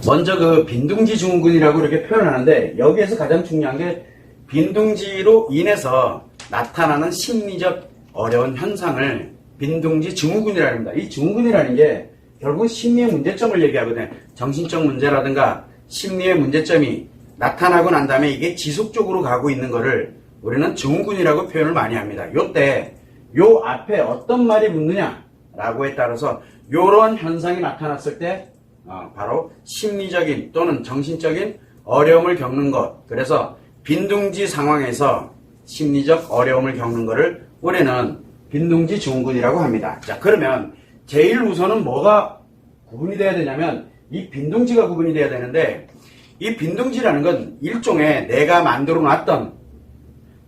먼저 그 빈둥지 증후군이라고 이렇게 표현하는데 여기에서 가장 중요한 게 빈둥지로 인해서 나타나는 심리적 어려운 현상을 빈둥지 증후군이라고 합니다. 이 증후군이라는 게 결국 심리의 문제점을 얘기하거든요. 정신적 문제라든가 심리의 문제점이 나타나고 난 다음에 이게 지속적으로 가고 있는 거를 우리는 증후군이라고 표현을 많이 합니다. 요때 요 앞에 어떤 말이 붙느냐라고에 따라서 요런 현상이 나타났을 때 바로 심리적인 또는 정신적인 어려움을 겪는 것. 그래서 빈둥지 상황에서 심리적 어려움을 겪는 것을 우리는 빈둥지 증후군이라고 합니다. 자, 그러면 제일 우선은 뭐가 구분이 돼야 되냐면 이 빈둥지가 구분이 돼야 되는데 이 빈둥지라는 건 일종의 내가 만들어 놨던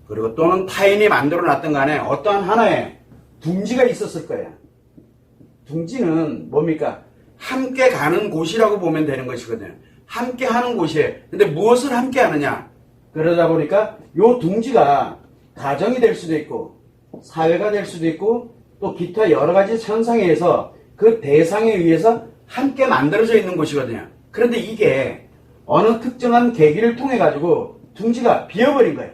그리고 또는 타인이 만들어 놨던 간에 어떠한 하나의 둥지가 있었을 거예요. 둥지는 뭡니까? 함께 가는 곳이라고 보면 되는 것이거든요. 함께 하는 곳이에요. 근데 무엇을 함께 하느냐? 그러다 보니까 요 둥지가 가정이 될 수도 있고 사회가 될 수도 있고 또 기타 여러 가지 현상에 의해서 그 대상에 의해서 함께 만들어져 있는 곳이거든요. 그런데 이게 어느 특정한 계기를 통해 가지고 둥지가 비어버린 거예요.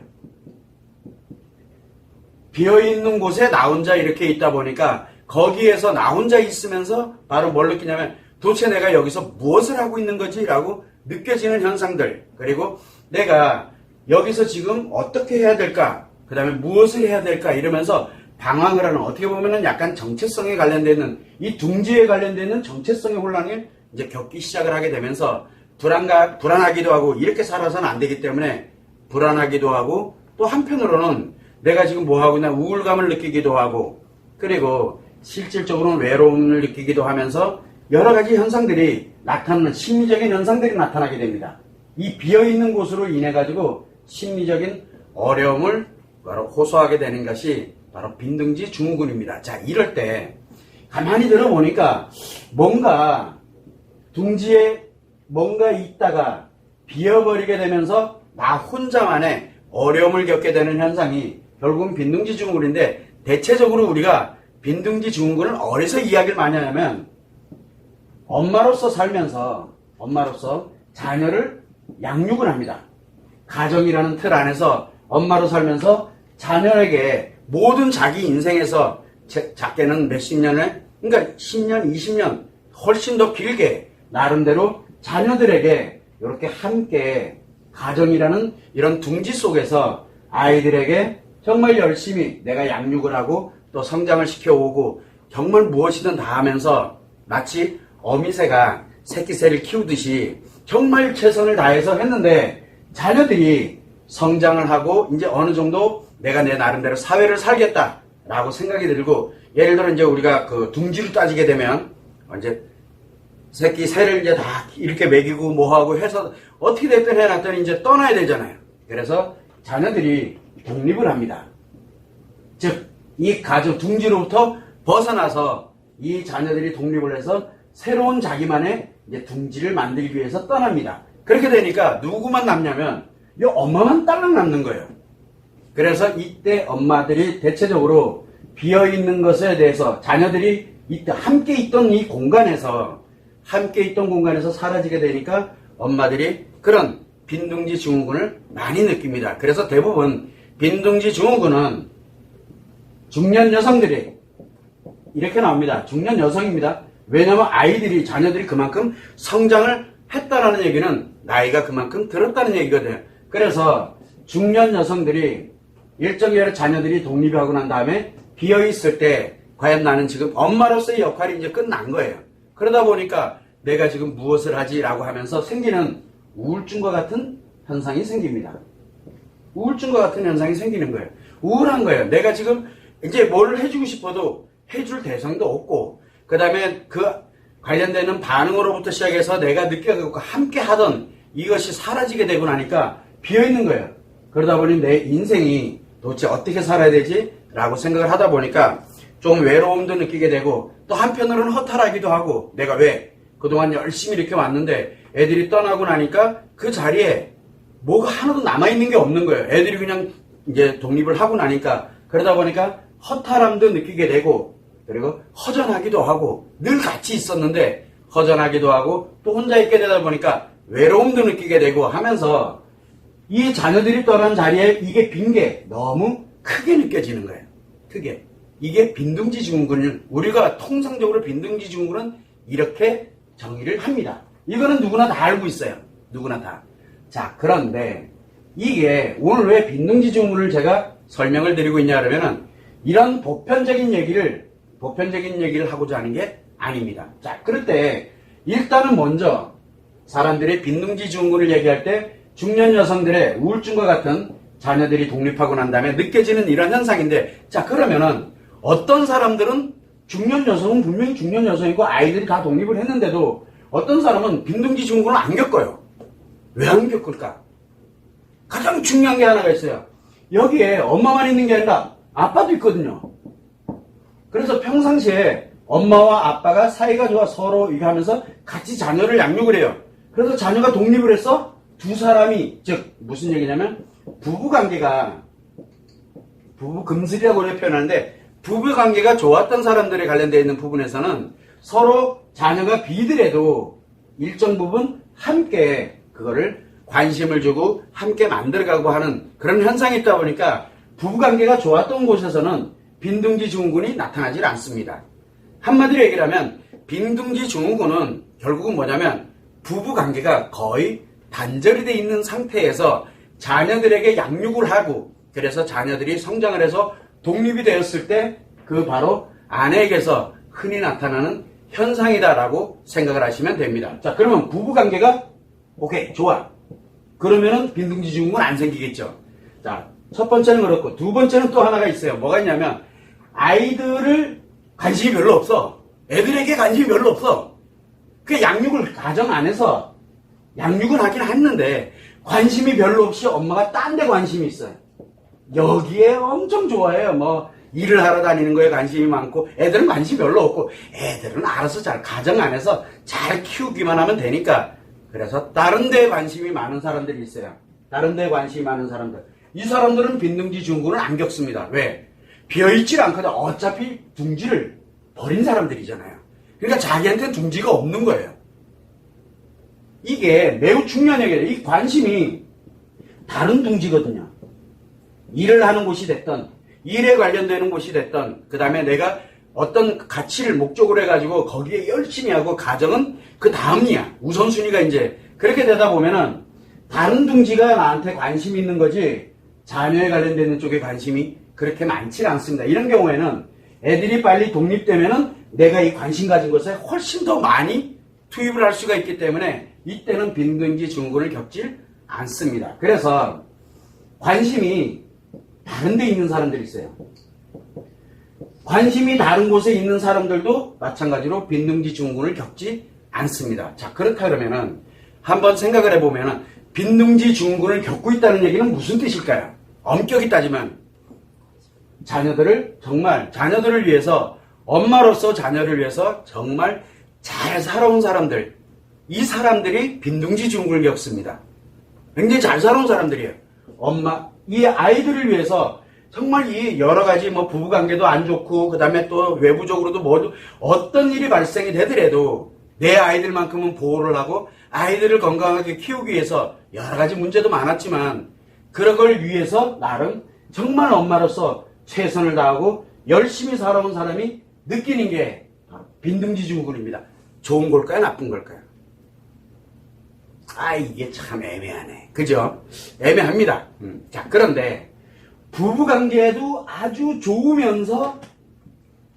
비어있는 곳에 나 혼자 이렇게 있다 보니까 거기에서 나 혼자 있으면서 바로 뭘 느끼냐면 도대체 내가 여기서 무엇을 하고 있는 거지? 라고 느껴지는 현상들, 그리고 내가 여기서 지금 어떻게 해야 될까? 그 다음에 무엇을 해야 될까? 이러면서 방황을 하는, 어떻게 보면은 약간 정체성에 관련되는, 이 둥지에 관련되는 정체성의 혼란을 이제 겪기 시작을 하게 되면서 불안하기도 하고, 이렇게 살아서는 안 되기 때문에 불안하기도 하고, 또 한편으로는 내가 지금 뭐 하고 있나 우울감을 느끼기도 하고, 그리고 실질적으로는 외로움을 느끼기도 하면서 여러 가지 현상들이 나타나는, 심리적인 현상들이 나타나게 됩니다. 이 비어있는 곳으로 인해 가지고 심리적인 어려움을 바로 호소하게 되는 것이 바로 빈둥지 증후군입니다. 자, 이럴 때 가만히 들어보니까 뭔가 둥지에 뭔가 있다가 비어버리게 되면서 나 혼자만의 어려움을 겪게 되는 현상이 결국은 빈둥지 증후군인데, 대체적으로 우리가 빈둥지 증후군을 어디서 이야기를 많이 하냐면 엄마로서 살면서 자녀를 양육을 합니다. 가정이라는 틀 안에서 엄마로 살면서 자녀에게 모든 자기 인생에서 작게는 몇십 년에, 그러니까 10년, 20년 훨씬 더 길게 나름대로 자녀들에게 이렇게 함께 가정이라는 이런 둥지 속에서 아이들에게 정말 열심히 내가 양육을 하고 또 성장을 시켜오고 정말 무엇이든 다 하면서 마치 어미새가 새끼새를 키우듯이 정말 최선을 다해서 했는데, 자녀들이 성장을 하고 이제 어느 정도 내가 내 나름대로 사회를 살겠다라고 생각이 들고, 예를 들어 이제 우리가 그 둥지로 따지게 되면 이제 새끼 새를 이제 다 이렇게 먹이고 뭐하고 해서 어떻게 됐든 해놨더니 이제 떠나야 되잖아요. 그래서 자녀들이 독립을 합니다. 즉, 이 가정 둥지로부터 벗어나서 이 자녀들이 독립을 해서 새로운 자기만의 이제 둥지를 만들기 위해서 떠납니다. 그렇게 되니까 누구만 남냐면 이 엄마만 딸랑 남는 거예요. 그래서 이때 엄마들이 대체적으로 비어있는 것에 대해서 자녀들이 이때 함께 있던 이 공간에서 사라지게 되니까 엄마들이 그런 빈둥지 증후군을 많이 느낍니다. 그래서 대부분 빈둥지 증후군은 중년 여성들이 이렇게 나옵니다. 중년 여성입니다. 왜냐하면 자녀들이 그만큼 성장을 했다라는 얘기는 나이가 그만큼 들었다는 얘기거든요. 그래서 중년 여성들이 일정기간에 자녀들이 독립하고 난 다음에 비어있을 때 과연 나는 지금 엄마로서의 역할이 이제 끝난 거예요. 그러다 보니까 내가 지금 무엇을 하지라고 하면서 생기는 우울증과 같은 현상이 생깁니다. 우울증과 같은 현상이 생기는 거예요. 우울한 거예요. 내가 지금 이제 뭘 해주고 싶어도 해줄 대상도 없고, 그 다음에 그 관련되는 반응으로부터 시작해서 내가 느껴갖고 함께 하던 이것이 사라지게 되고 나니까 비어있는 거예요. 그러다 보니 내 인생이 도대체 어떻게 살아야 되지? 라고 생각을 하다 보니까 좀 외로움도 느끼게 되고, 또 한편으로는 허탈하기도 하고, 내가 왜 그동안 열심히 이렇게 왔는데 애들이 떠나고 나니까 그 자리에 뭐가 하나도 남아있는 게 없는 거예요. 애들이 그냥 이제 독립을 하고 나니까. 그러다 보니까 허탈함도 느끼게 되고, 그리고 허전하기도 하고, 늘 같이 있었는데 허전하기도 하고 또 혼자 있게 되다 보니까 외로움도 느끼게 되고 하면서 이 자녀들이 떠난 자리에 이게 빈 게 너무 크게 느껴지는 거예요. 크게. 이게 빈둥지 증후군을 우리가 통상적으로 빈둥지 증후군은 이렇게 정의를 합니다. 이거는 누구나 다 알고 있어요. 누구나 다. 자, 그런데 이게 오늘 왜 빈둥지 증후군을 제가 설명을 드리고 있냐 그러면은 이런 보편적인 얘기를 하고자 하는 게 아닙니다. 자, 그럴 때 일단은 먼저 사람들이 빈둥지 증후군을 얘기할 때 중년 여성들의 우울증과 같은 자녀들이 독립하고 난 다음에 느껴지는 이런 현상인데, 자, 그러면은 어떤 사람들은 중년 여성은 분명히 중년 여성이고 아이들이 다 독립을 했는데도 어떤 사람은 빈둥지 증후군을 안 겪어요. 왜 안 겪을까? 가장 중요한 게 하나가 있어요. 여기에 엄마만 있는 게 아니라 아빠도 있거든요. 그래서 평상시에 엄마와 아빠가 사이가 좋아 서로 이거 하면서 같이 자녀를 양육을 해요. 그래서 자녀가 독립을 해서 두 사람이, 즉 무슨 얘기냐면 부부관계가, 부부금슬이라고 표현하는데 부부관계가 좋았던 사람들에 관련되어 있는 부분에서는 서로 자녀가 비더라도 일정 부분 함께 그거를 관심을 주고 함께 만들어가고 하는 그런 현상이 있다 보니까 부부관계가 좋았던 곳에서는 빈둥지 증후군이 나타나질 않습니다. 한마디로 얘기를 하면 빈둥지 증후군은 결국은 뭐냐면 부부관계가 거의 단절이 돼 있는 상태에서 자녀들에게 양육을 하고 그래서 자녀들이 성장을 해서 독립이 되었을 때 그 바로 아내에게서 흔히 나타나는 현상이다라고 생각을 하시면 됩니다. 자, 그러면 부부관계가 오케이, 좋아. 그러면은 빈둥지 증후군 안 생기겠죠. 자, 첫 번째는 그렇고 두 번째는 또 하나가 있어요. 뭐가 있냐면 아이들을 관심이 별로 없어. 애들에게 관심이 별로 없어. 그 양육을 가정 안에서 양육은 하긴 했는데 관심이 별로 없이 엄마가 딴 데 관심이 있어요. 여기에 엄청 좋아해요. 뭐 일을 하러 다니는 거에 관심이 많고 애들은 관심이 별로 없고 애들은 알아서 잘 가정 안에서 잘 키우기만 하면 되니까 그래서 다른 데에 관심이 많은 사람들이 있어요. 다른 데에 관심이 많은 사람들. 이 사람들은 빈둥지 증후군을 안 겪습니다. 왜? 비어있질 않거든. 어차피 둥지를 버린 사람들이잖아요. 그러니까 자기한테는 둥지가 없는 거예요. 이게 매우 중요한 얘기예요. 이 관심이 다른 둥지거든요. 일을 하는 곳이 됐던 일에 관련되는 곳이 됐던 그 다음에 내가 어떤 가치를 목적으로 해가지고 거기에 열심히 하고 가정은 그 다음이야. 우선순위가 이제 그렇게 되다 보면은 다른 둥지가 나한테 관심이 있는 거지 자녀에 관련되는 쪽에 관심이 그렇게 많지는 않습니다. 이런 경우에는 애들이 빨리 독립되면은 내가 이 관심 가진 것에 훨씬 더 많이 투입을 할 수가 있기 때문에 이때는 빈둥지 증후군을 겪질 않습니다. 그래서 관심이 다른 데 있는 사람들이 있어요. 관심이 다른 곳에 있는 사람들도 마찬가지로 빈둥지 증후군을 겪지 않습니다. 자, 그렇다 그러면은 한번 생각을 해보면은 빈둥지 증후군을 겪고 있다는 얘기는 무슨 뜻일까요? 엄격히 따지면 자녀들을 위해서 엄마로서 자녀를 위해서 정말 잘 살아온 사람들, 이 사람들이 빈둥지 증후군을 겪습니다. 굉장히 잘 살아온 사람들이에요. 이 아이들을 위해서 정말 이 여러 가지 뭐 부부관계도 안 좋고 그 다음에 또 외부적으로도 모두 어떤 일이 발생이 되더라도 내 아이들만큼은 보호를 하고 아이들을 건강하게 키우기 위해서 여러 가지 문제도 많았지만 그런 걸 위해서 나름 정말 엄마로서 최선을 다하고 열심히 살아온 사람이 느끼는 게 바로 빈둥지 증후군입니다. 좋은 걸까요? 나쁜 걸까요? 이게 참 애매하네. 그죠? 애매합니다. 자, 그런데 부부관계도 아주 좋으면서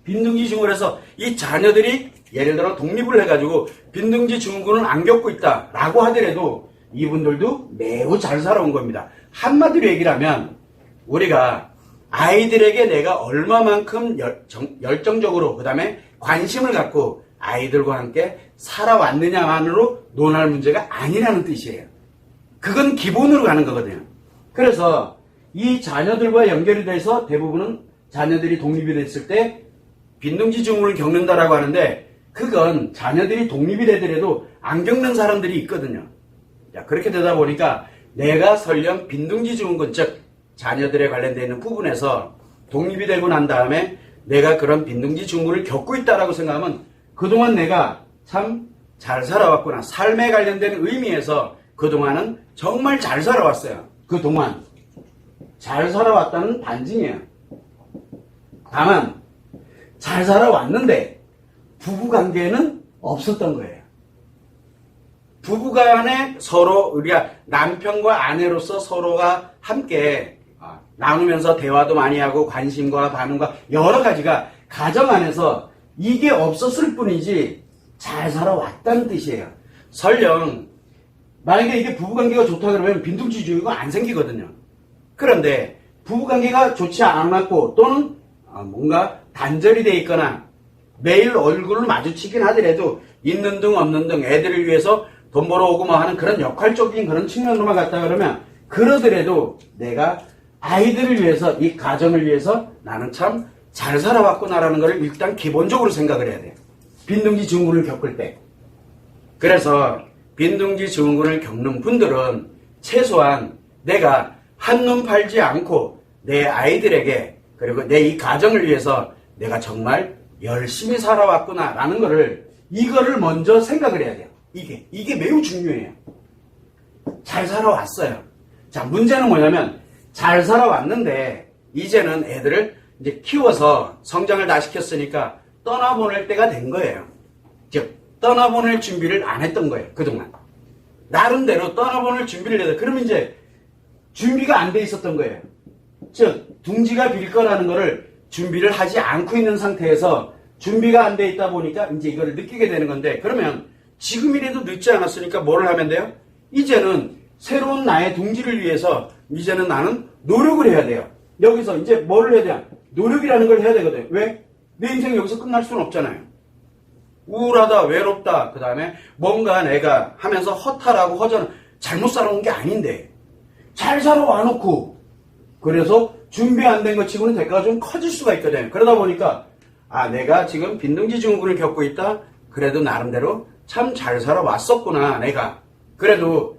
빈둥지 증후군을 해서 이 자녀들이 예를 들어 독립을 해가지고 빈둥지 증후군을 안 겪고 있다라고 하더라도 이분들도 매우 잘 살아온 겁니다. 한마디로 얘기를 하면 우리가 아이들에게 내가 얼마만큼 열정적으로 그 다음에 관심을 갖고 아이들과 함께 살아왔느냐만으로 논할 문제가 아니라는 뜻이에요. 그건 기본으로 가는 거거든요. 그래서 이 자녀들과 연결이 돼서 대부분은 자녀들이 독립이 됐을 때 빈둥지 증후군을 겪는다라고 하는데 그건 자녀들이 독립이 되더라도 안 겪는 사람들이 있거든요. 자, 그렇게 되다 보니까 내가 설령 빈둥지 증후군, 즉 자녀들에 관련되어 있는 부분에서 독립이 되고 난 다음에 내가 그런 빈둥지 증후군을 겪고 있다라고 생각하면 그동안 내가 참 잘 살아왔구나. 삶에 관련된 의미에서 그동안은 정말 잘 살아왔어요. 그동안 잘 살아왔다는 반증이에요. 다만 잘 살아왔는데 부부관계는 없었던 거예요. 부부간에 서로 우리가 남편과 아내로서 서로가 함께 나누면서 대화도 많이 하고 관심과 반응과 여러 가지가 가정 안에서 이게 없었을 뿐이지 잘 살아왔다는 뜻이에요. 설령 만약에 이게 부부관계가 좋다 그러면 빈둥지주의가 안 생기거든요. 그런데 부부관계가 좋지 않았고 또는 뭔가 단절이 돼 있거나 매일 얼굴을 마주치긴 하더라도 있는 등 없는 등 애들을 위해서 돈 벌어오고 뭐 하는 그런 역할적인 그런 측면으로만 갔다 그러면 그러더라도 내가 아이들을 위해서 이 가정을 위해서 나는 참 잘 살아왔구나라는 걸 일단 기본적으로 생각을 해야 돼요. 빈둥지 증후군을 겪을 때. 그래서 빈둥지 증후군을 겪는 분들은 최소한 내가 한눈 팔지 않고 내 아이들에게 그리고 내 이 가정을 위해서 내가 정말 열심히 살아왔구나라는 거를 이거를 먼저 생각을 해야 돼요. 이게 매우 중요해요. 잘 살아왔어요. 자, 문제는 뭐냐면 잘 살아왔는데 이제는 애들을 이제 키워서 성장을 다 시켰으니까 떠나보낼 때가 된 거예요. 즉 떠나보낼 준비를 안 했던 거예요. 그동안 나름대로 떠나보낼 준비를 해야 돼. 그러면 이제 준비가 안 돼 있었던 거예요. 즉 둥지가 빌 거라는 거를 준비를 하지 않고 있는 상태에서 준비가 안 돼 있다 보니까 이제 이걸 느끼게 되는 건데, 그러면 지금이라도 늦지 않았으니까 뭐를 하면 돼요? 이제는 새로운 나의 둥지를 위해서 이제는 나는 노력을 해야 돼요. 여기서 이제 뭐를 해야 돼요? 노력이라는 걸 해야 되거든요. 왜? 내 인생 여기서 끝날 수는 없잖아요. 우울하다, 외롭다, 그 다음에 뭔가 내가 하면서 허탈하고 허전, 잘못 살아온 게 아닌데 잘 살아와 놓고 그래서 준비 안 된 것 치고는 대가가 좀 커질 수가 있거든요. 그러다 보니까 내가 지금 빈둥지 증후군을 겪고 있다. 그래도 나름대로 참 잘 살아왔었구나. 내가 그래도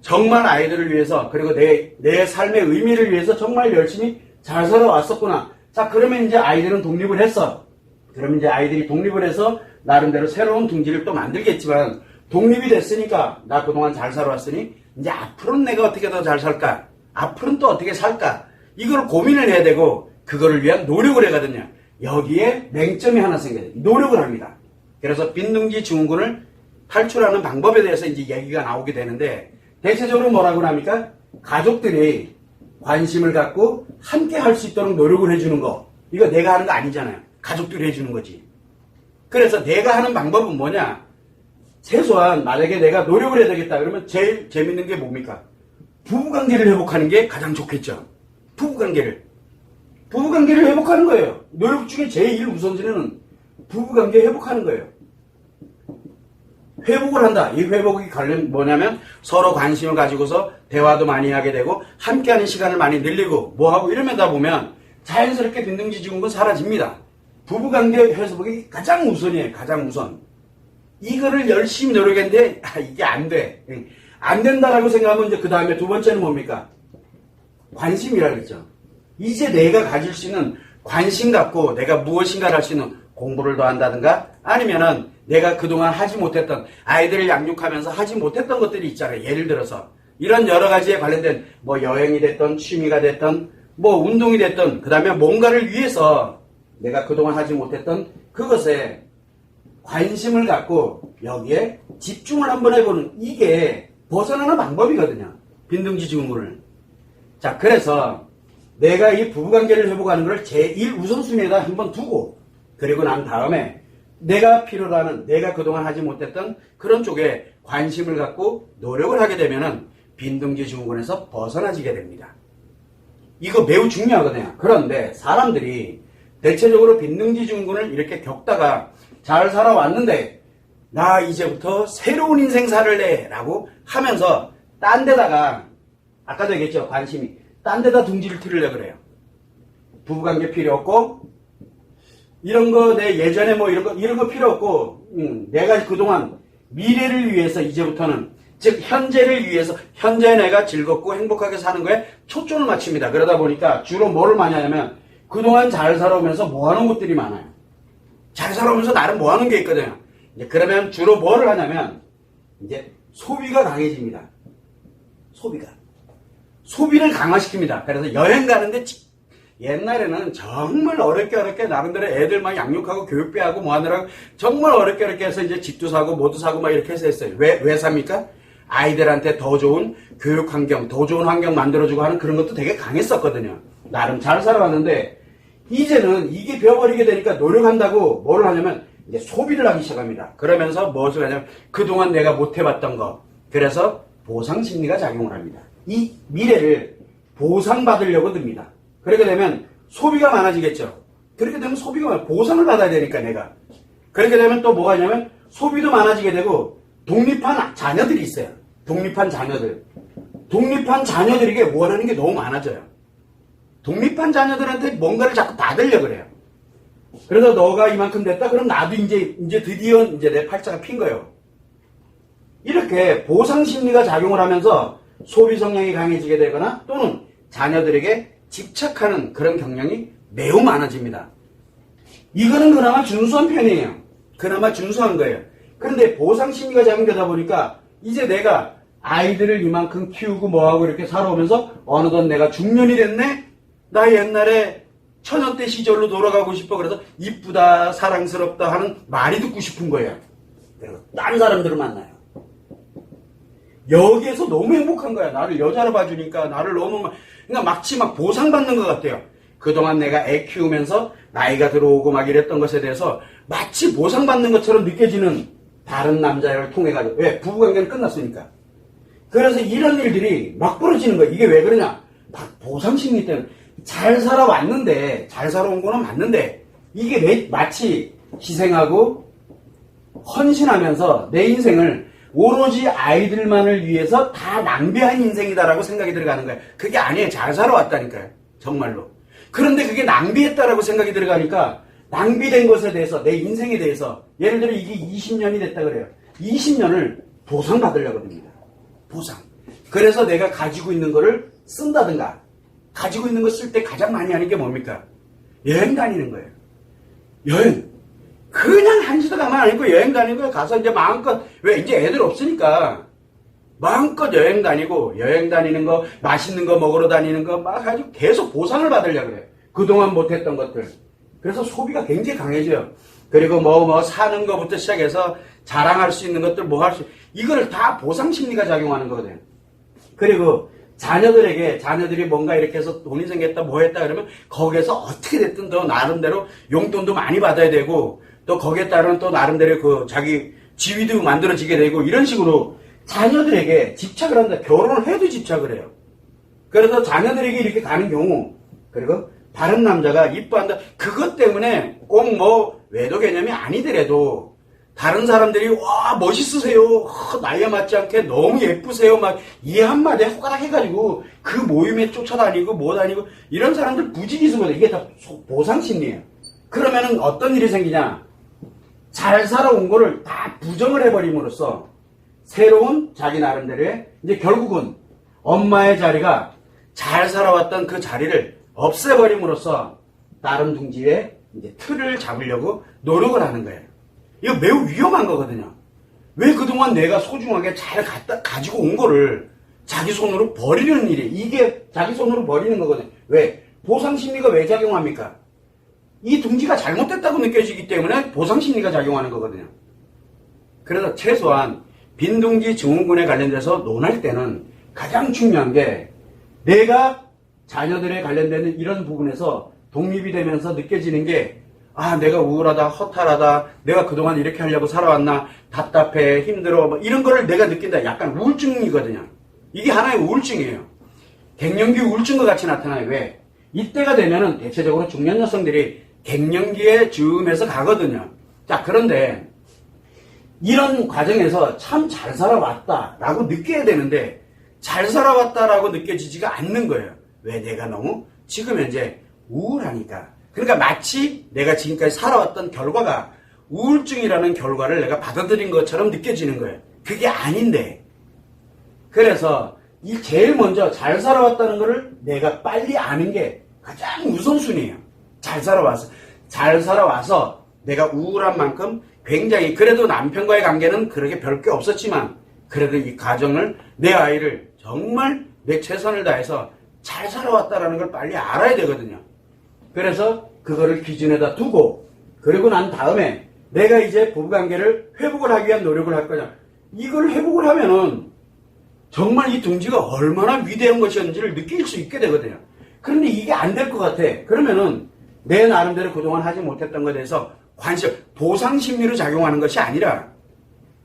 정말 아이들을 위해서 그리고 내 삶의 의미를 위해서 정말 열심히 잘 살아왔었구나. 자, 그러면 이제 아이들은 독립을 했어. 그러면 이제 아이들이 독립을 해서 나름대로 새로운 둥지를 또 만들겠지만, 독립이 됐으니까 나 그동안 잘 살아왔으니 이제 앞으로는 내가 어떻게 더 잘 살까? 앞으로는 또 어떻게 살까? 이걸 고민을 해야 되고 그거를 위한 노력을 하거든요. 여기에 맹점이 하나 생겨요. 노력을 합니다. 그래서 빈둥지 증후군을 탈출하는 방법에 대해서 이제 얘기가 나오게 되는데, 대체적으로 뭐라고 합니까? 가족들이 관심을 갖고 함께 할 수 있도록 노력을 해주는 거. 이거 내가 하는 거 아니잖아요. 가족들이 해주는 거지. 그래서 내가 하는 방법은 뭐냐? 최소한 만약에 내가 노력을 해야 되겠다 그러면 제일 재밌는 게 뭡니까? 부부관계를 회복하는 게 가장 좋겠죠. 부부관계를 회복하는 거예요. 노력 중에 제일 우선순위는 부부관계 회복하는 거예요. 회복을 한다. 이 회복이 관련 뭐냐면 서로 관심을 가지고서 대화도 많이 하게 되고 함께하는 시간을 많이 늘리고 뭐하고 이러다 보면 자연스럽게 빈둥지 증후군 사라집니다. 부부관계 회복이 가장 우선이에요. 가장 우선. 이거를 열심히 노력했는데 이게 안 돼. 안 된다라고 생각하면 이제 그 다음에 두 번째는 뭡니까? 관심이라고 했죠. 이제 내가 가질 수 있는 관심 갖고 내가 무엇인가를 할 수 있는 공부를 더 한다든가 아니면은 내가 그동안 하지 못했던 아이들을 양육하면서 하지 못했던 것들이 있잖아요. 예를 들어서 이런 여러 가지에 관련된 뭐 여행이 됐던 취미가 됐던 뭐 운동이 됐던 그 다음에 뭔가를 위해서 내가 그동안 하지 못했던 그것에 관심을 갖고 여기에 집중을 한번 해보는 이게 벗어나는 방법이거든요. 빈둥지 증후군을. 자, 그래서 내가 이 부부관계를 회복하는 걸 제1 우선순위에다 한번 두고 그리고 난 다음에 내가 필요로 하는 내가 그동안 하지 못했던 그런 쪽에 관심을 갖고 노력을 하게 되면은 빈둥지 증후군에서 벗어나지게 됩니다. 이거 매우 중요하거든요. 그런데 사람들이 대체적으로 빈둥지 증후군을 이렇게 겪다가 잘 살아왔는데 나 이제부터 새로운 인생 살을래 라고 하면서 딴 데다가 아까도 얘기했죠. 관심이 딴 데다 둥지를 틀으려고 그래요. 부부관계 필요 없고 이런 거 내 예전에 뭐 이런 거 필요 없고 내가 그동안 미래를 위해서 이제부터는 즉 현재를 위해서 현재 내가 즐겁고 행복하게 사는 거에 초점을 맞춥니다. 그러다 보니까 주로 뭐를 많이 하냐면 그동안 잘 살아오면서 뭐 하는 것들이 많아요. 잘 살아오면서 나름 뭐 하는 게 있거든요. 이제 그러면 주로 뭐를 하냐면 이제 소비가 강해집니다. 소비를 강화시킵니다. 그래서 여행 가는데 옛날에는 정말 어렵게 나름대로 애들 막 양육하고 교육비 하고 뭐 하느라고 정말 어렵게 해서 이제 집도 사고 뭐도 사고 막 이렇게 해서 했어요. 왜 삽니까? 아이들한테 더 좋은 교육 환경, 더 좋은 환경 만들어주고 하는 그런 것도 되게 강했었거든요. 나름 잘 살아왔는데 이제는 이게 벼버리게 되니까 노력한다고 뭘 하냐면 이제 소비를 하기 시작합니다. 그러면서 무엇을 하냐면 그동안 내가 못 해봤던 거. 그래서 보상 심리가 작용을 합니다. 이 미래를 보상받으려고 듭니다. 그렇게 되면 소비가 많아지겠죠. 그렇게 되면 보상을 받아야 되니까 내가. 그렇게 되면 또 뭐가 있냐면 소비도 많아지게 되고 독립한 자녀들이 있어요. 독립한 자녀들에게 원하는 게 너무 많아져요. 독립한 자녀들한테 뭔가를 자꾸 받으려고 그래요. 그래서 너가 이만큼 됐다? 그럼 나도 이제 드디어 내 팔자가 핀 거예요. 이렇게 보상 심리가 작용을 하면서 소비 성향이 강해지게 되거나 또는 자녀들에게 집착하는 그런 경향이 매우 많아집니다. 이거는 그나마 준수한 편이에요. 그나마 준수한 거예요. 그런데 보상 심리가 작용되다 보니까 이제 내가 아이들을 이만큼 키우고 뭐하고 이렇게 살아오면서 어느덧 내가 중년이 됐네? 나 옛날에 처녀 때 시절로 돌아가고 싶어. 그래서 이쁘다, 사랑스럽다 하는 말이 듣고 싶은 거예요. 그리고 딴 사람들을 만나요. 여기에서 너무 행복한 거야. 나를 여자로 봐주니까 나를 너무 그러니까 마치 막 보상받는 것 같아요. 그동안 내가 애 키우면서 나이가 들어오고 막 이랬던 것에 대해서 마치 보상받는 것처럼 느껴지는 다른 남자를 통해가지고. 왜? 부부관계는 끝났으니까. 그래서 이런 일들이 막 벌어지는 거야. 이게 왜 그러냐? 보상심리 때문에. 잘 살아왔는데, 잘 살아온 거는 맞는데, 이게 마치 희생하고 헌신하면서 내 인생을 오로지 아이들만을 위해서 다 낭비한 인생이다라고 생각이 들어가는 거예요. 그게 아니에요. 잘 살아왔다니까요. 정말로. 그런데 그게 낭비했다라고 생각이 들어가니까 낭비된 것에 대해서, 내 인생에 대해서, 예를 들어 이게 20년이 됐다 그래요. 20년을 보상받으려고 합니다. 보상. 그래서 내가 가지고 있는 거를 쓴다든가, 가지고 있는 거 쓸 때 가장 많이 하는 게 뭡니까? 여행 다니는 거예요. 여행. 그냥 한시도 가만 안 있고 여행 다니고 가서 이제 마음껏, 왜 이제 애들 없으니까 마음껏 여행 다니는 거, 맛있는 거 먹으러 다니는 거 막 가지고 계속 보상을 받으려고 그래요. 그동안 못했던 것들. 그래서 소비가 굉장히 강해져요. 그리고 사는 거부터 시작해서 자랑할 수 있는 것들 이걸 다 보상 심리가 작용하는 거거든요. 그리고 자녀들이 뭔가 이렇게 해서 돈이 생겼다 뭐 했다 그러면 거기에서 어떻게 됐든 또 나름대로 용돈도 많이 받아야 되고 또 거기에 따른 또 나름대로 그 자기 지위도 만들어지게 되고 이런 식으로 자녀들에게 집착을 한다. 결혼을 해도 집착을 해요. 그래서 자녀들에게 이렇게 가는 경우, 그리고 다른 남자가 이뻐한다. 그것 때문에 꼭 외도 개념이 아니더라도 다른 사람들이 와 멋있으세요. 나이에 맞지 않게 너무 예쁘세요. 막 이 한마디에 호가닥 해가지고 그 모임에 쫓아다니고 뭐 다니고 이런 사람들 부지기수거든. 이게 다 보상심리예요. 그러면은 어떤 일이 생기냐? 잘 살아온 거를 다 부정을 해버림으로써 새로운 자기 나름대로의 이제 결국은 엄마의 자리가 잘 살아왔던 그 자리를 없애버림으로써 다른 둥지에 이제 틀을 잡으려고 노력을 하는 거예요. 이거 매우 위험한 거거든요. 왜 그동안 내가 소중하게 잘 가지고 온 거를 자기 손으로 버리는 일이, 이게 자기 손으로 버리는 거거든요. 왜? 보상심리가 왜 작용합니까? 이 둥지가 잘못됐다고 느껴지기 때문에 보상심리가 작용하는 거거든요. 그래서 최소한 빈둥지 증후군에 관련돼서 논할 때는 가장 중요한 게 내가 자녀들에 관련되는 이런 부분에서 독립이 되면서 느껴지는 게 내가 우울하다, 허탈하다, 내가 그동안 이렇게 하려고 살아왔나, 답답해, 힘들어, 이런 거를 내가 느낀다. 약간 우울증이거든요. 이게 하나의 우울증이에요. 갱년기 우울증과 같이 나타나요. 왜? 이때가 되면은 대체적으로 중년 여성들이 갱년기에 즈음해서 가거든요. 자, 그런데 이런 과정에서 참 잘 살아왔다라고 느껴야 되는데 잘 살아왔다라고 느껴지지가 않는 거예요. 왜? 내가 너무 지금 현재 우울하니까. 그러니까 마치 내가 지금까지 살아왔던 결과가 우울증이라는 결과를 내가 받아들인 것처럼 느껴지는 거예요. 그게 아닌데. 그래서 제일 먼저 잘 살아왔다는 거를 내가 빨리 아는 게 가장 우선순위예요. 잘 살아와서 내가 우울한 만큼 굉장히 그래도 남편과의 관계는 그렇게 별 게 없었지만 그래도 이 가정을 내 아이를 정말 내 최선을 다해서 잘 살아왔다라는 걸 빨리 알아야 되거든요. 그래서 그거를 기준에다 두고 그리고 난 다음에 내가 이제 부부관계를 회복을 하기 위한 노력을 할 거냐. 이걸 회복을 하면은 정말 이 둥지가 얼마나 위대한 것이었는지를 느낄 수 있게 되거든요. 그런데 이게 안 될 것 같아. 그러면은 내 나름대로 그동안 하지 못했던 것에 대해서 보상 심리로 작용하는 것이 아니라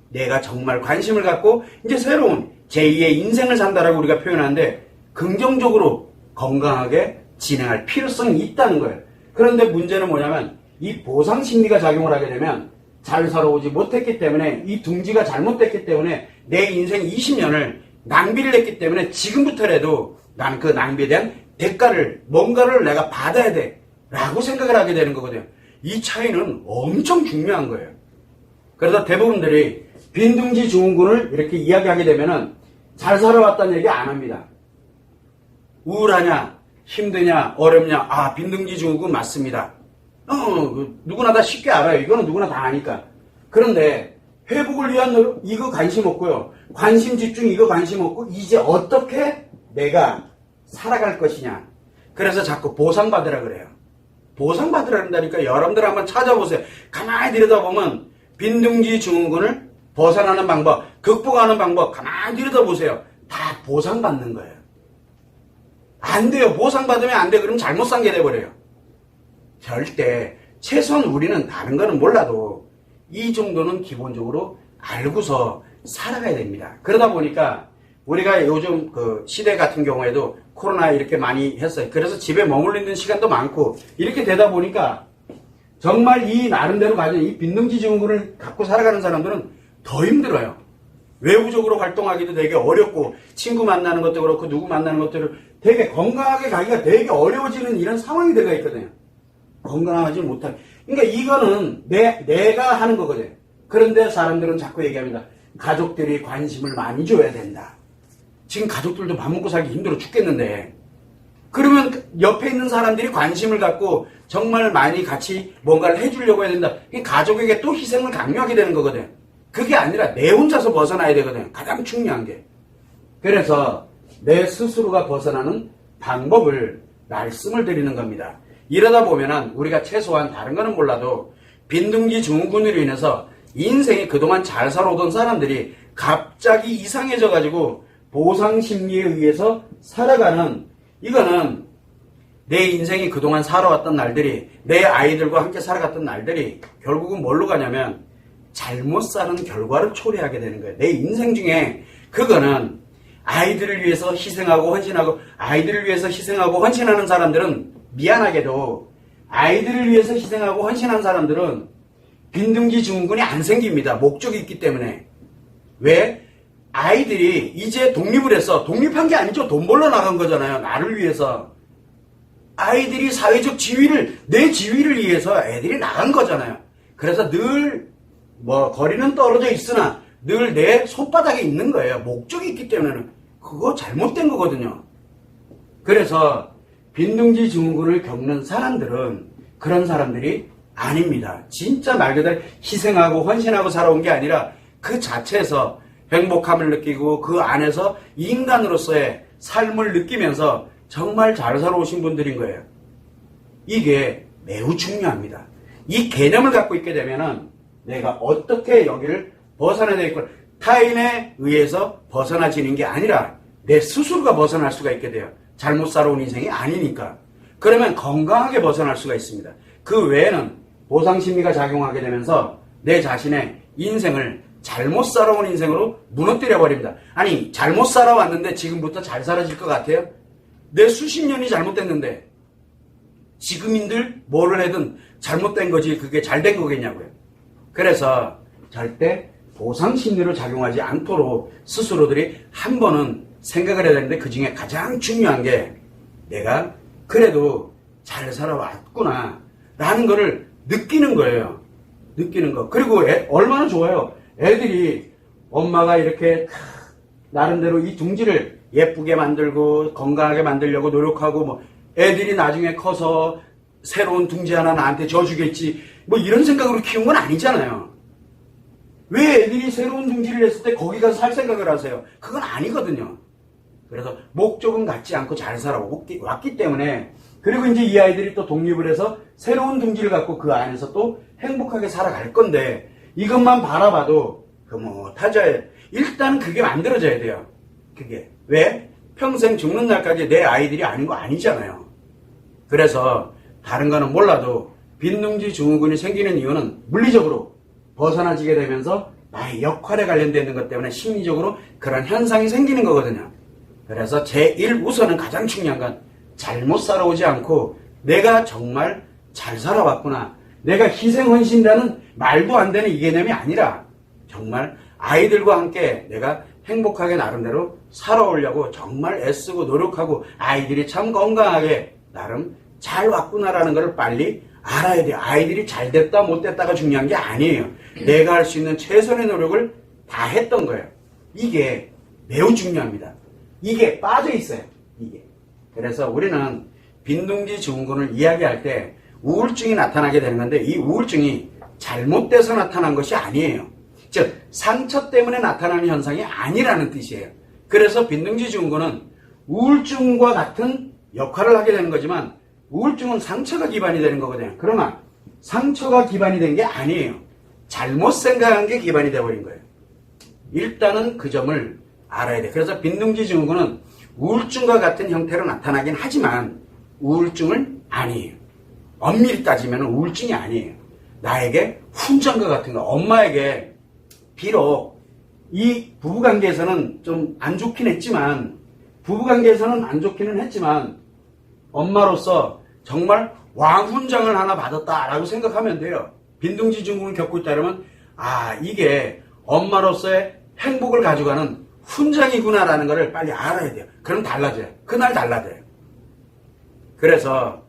내가 정말 관심을 갖고 이제 새로운 제2의 인생을 산다라고 우리가 표현하는데 긍정적으로 건강하게 진행할 필요성이 있다는 거예요. 그런데 문제는 뭐냐면 이 보상 심리가 작용을 하게 되면 잘 살아오지 못했기 때문에 이 둥지가 잘못됐기 때문에 내 인생 20년을 낭비를 했기 때문에 지금부터라도 나는 그 낭비에 대한 대가를 뭔가를 내가 받아야 돼 라고 생각을 하게 되는 거거든요. 이 차이는 엄청 중요한 거예요. 그래서 대부분들이 빈둥지 증후군을 이렇게 이야기하게 되면은 잘 살아왔다는 얘기 안 합니다. 우울하냐, 힘드냐, 어렵냐, 아, 빈둥지 증후군 맞습니다. 누구나 다 쉽게 알아요. 이거는 누구나 다 아니까. 그런데 회복을 위한 노력, 이거 관심 없고요. 관심 집중, 이거 관심 없고, 이제 어떻게 내가 살아갈 것이냐. 그래서 자꾸 보상받으라 그래요. 보상받으라 한다니까 여러분들 한번 찾아보세요. 가만히 들여다보면 빈둥지 증후군을 벗어나는 방법, 극복하는 방법 가만히 들여다보세요. 다 보상받는 거예요. 안 돼요. 보상받으면 안 돼. 그럼 잘못 산 게 돼버려요. 절대 최소한 우리는 다른 거는 몰라도 이 정도는 기본적으로 알고서 살아가야 됩니다. 그러다 보니까 우리가 요즘 그 시대 같은 경우에도 코로나 이렇게 많이 했어요. 그래서 집에 머물러 있는 시간도 많고 이렇게 되다 보니까 정말 이 나름대로 가진 이 빈둥지 증후군을 갖고 살아가는 사람들은 더 힘들어요. 외부적으로 활동하기도 되게 어렵고 친구 만나는 것도 그렇고 누구 만나는 것도 되게 건강하게 가기가 되게 어려워지는 이런 상황이 되어 있거든요. 건강하지 못하게. 그러니까 이거는 내가 하는 거거든요. 그런데 사람들은 자꾸 얘기합니다. 가족들이 관심을 많이 줘야 된다. 지금 가족들도 밥 먹고 살기 힘들어 죽겠는데 그러면 옆에 있는 사람들이 관심을 갖고 정말 많이 같이 뭔가를 해주려고 해야 된다. 가족에게 또 희생을 강요하게 되는 거거든. 그게 아니라 내 혼자서 벗어나야 되거든. 가장 중요한 게. 그래서 내 스스로가 벗어나는 방법을 말씀을 드리는 겁니다. 이러다 보면은 우리가 최소한 다른 거는 몰라도 빈둥지 증후군으로 인해서 인생이 그동안 잘 살아오던 사람들이 갑자기 이상해져 가지고 보상 심리에 의해서 살아가는, 이거는 내 인생이 그동안 살아왔던 날들이, 내 아이들과 함께 살아갔던 날들이 결국은 뭘로 가냐면 잘못 사는 결과를 초래하게 되는 거예요. 내 인생 중에 그거는 아이들을 위해서 희생하고 헌신하고, 아이들을 위해서 희생하고 헌신하는 사람들은 미안하게도 아이들을 위해서 희생하고 헌신한 사람들은 빈둥지 증후군이 안 생깁니다. 목적이 있기 때문에. 왜? 아이들이 이제 독립을 해서, 독립한 게 아니죠. 돈 벌러 나간 거잖아요. 나를 위해서. 아이들이 사회적 지위를, 내 지위를 위해서 애들이 나간 거잖아요. 그래서 늘 거리는 떨어져 있으나 늘 내 손바닥에 있는 거예요. 목적이 있기 때문에는. 그거 잘못된 거거든요. 그래서 빈둥지 증후군을 겪는 사람들은 그런 사람들이 아닙니다. 진짜 말 그대로 희생하고 헌신하고 살아온 게 아니라 그 자체에서 행복함을 느끼고 그 안에서 인간으로서의 삶을 느끼면서 정말 잘 살아오신 분들인 거예요. 이게 매우 중요합니다. 이 개념을 갖고 있게 되면은 내가 어떻게 여기를 벗어나야 되겠구나. 타인에 의해서 벗어나지는 게 아니라 내 스스로가 벗어날 수가 있게 돼요. 잘못 살아온 인생이 아니니까. 그러면 건강하게 벗어날 수가 있습니다. 그 외에는 보상심리가 작용하게 되면서 내 자신의 인생을 잘못 살아온 인생으로 무너뜨려 버립니다. 아니, 잘못 살아왔는데 지금부터 잘 살아질 것 같아요? 내 수십 년이 잘못됐는데 지금인들 뭐를 해든 잘못된 거지 그게 잘된 거겠냐고요. 그래서 절대 보상심리로 작용하지 않도록 스스로들이 한 번은 생각을 해야 되는데, 그 중에 가장 중요한 게 내가 그래도 잘 살아왔구나 라는 거를 느끼는 거예요. 느끼는 거. 그리고 얼마나 좋아요. 애들이 엄마가 이렇게 나름대로 이 둥지를 예쁘게 만들고 건강하게 만들려고 노력하고, 애들이 나중에 커서 새로운 둥지 하나 나한테 져주겠지 이런 생각으로 키운 건 아니잖아요. 왜 애들이 새로운 둥지를 했을 때 거기 가서 살 생각을 하세요? 그건 아니거든요. 그래서 목적은 갖지 않고 잘 살아왔기 때문에, 그리고 이제 이 아이들이 또 독립을 해서 새로운 둥지를 갖고 그 안에서 또 행복하게 살아갈 건데, 이것만 바라봐도 흐뭇하죠. 일단 그게 만들어져야 돼요. 그게. 왜? 평생 죽는 날까지 내 아이들이 아닌 거 아니잖아요. 그래서 다른 거는 몰라도 빈둥지 증후군이 생기는 이유는 물리적으로 벗어나지게 되면서 나의 역할에 관련되는 것 때문에 심리적으로 그런 현상이 생기는 거거든요. 그래서 제1우선은 가장 중요한 건 잘못 살아오지 않고 내가 정말 잘 살아왔구나. 내가 희생헌신이라는 말도 안 되는 이 개념이 아니라 정말 아이들과 함께 내가 행복하게 나름대로 살아오려고 정말 애쓰고 노력하고 아이들이 참 건강하게 나름 잘 왔구나라는 걸 빨리 알아야 돼요. 아이들이 잘 됐다 못 됐다가 중요한 게 아니에요. 내가 할 수 있는 최선의 노력을 다 했던 거예요. 이게 매우 중요합니다. 이게 빠져 있어요. 이게. 그래서 우리는 빈둥지 증후군을 이야기할 때 우울증이 나타나게 되는 건데, 이 우울증이 잘못돼서 나타난 것이 아니에요. 즉 상처 때문에 나타나는 현상이 아니라는 뜻이에요. 그래서 빈둥지 증후군은 우울증과 같은 역할을 하게 되는 거지만, 우울증은 상처가 기반이 되는 거거든요. 그러나 상처가 기반이 된 게 아니에요. 잘못 생각한 게 기반이 되어버린 거예요. 일단은 그 점을 알아야 돼요. 그래서 빈둥지 증후군은 우울증과 같은 형태로 나타나긴 하지만 우울증은 아니에요. 엄밀히 따지면 우울증이 아니에요. 나에게 훈장과 같은 거, 엄마에게 비록 이 부부관계에서는 좀 안 좋긴 했지만, 엄마로서 정말 왕훈장을 하나 받았다라고 생각하면 돼요. 빈둥지 증후군을 겪고 있다 그러면, 아, 이게 엄마로서의 행복을 가져가는 훈장이구나라는 것을 빨리 알아야 돼요. 그럼 달라져요. 그날 달라져요. 그래서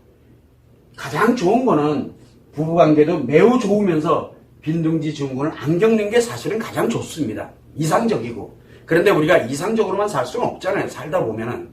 가장 좋은 거는 부부관계도 매우 좋으면서 빈둥지 증후군을 안 겪는 게 사실은 가장 좋습니다. 이상적이고. 그런데 우리가 이상적으로만 살 수는 없잖아요. 살다 보면은.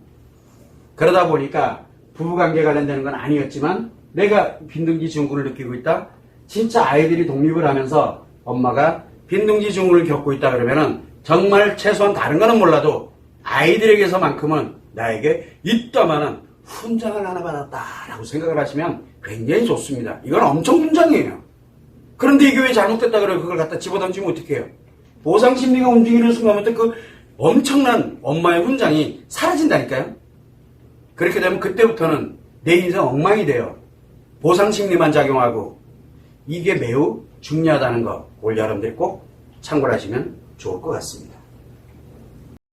그러다 보니까 부부관계 관련되는 건 아니었지만 내가 빈둥지 증후군을 느끼고 있다. 진짜 아이들이 독립을 하면서 엄마가 빈둥지 증후군을 겪고 있다 그러면은 정말 최소한 다른 거는 몰라도 아이들에게서만큼은 나에게 이따만한 훈장을 하나 받았다라고 생각을 하시면 굉장히 좋습니다. 이건 엄청 훈장이에요. 그런데 이게 왜 잘못됐다 그래요? 그걸 갖다 집어던지면 어떡해요? 보상심리가 움직이는 순간부터 그 엄청난 엄마의 훈장이 사라진다니까요? 그렇게 되면 그때부터는 내 인생 엉망이 돼요. 보상심리만 작용하고. 이게 매우 중요하다는 거 올 여러분들이 꼭 참고를 하시면 좋을 것 같습니다.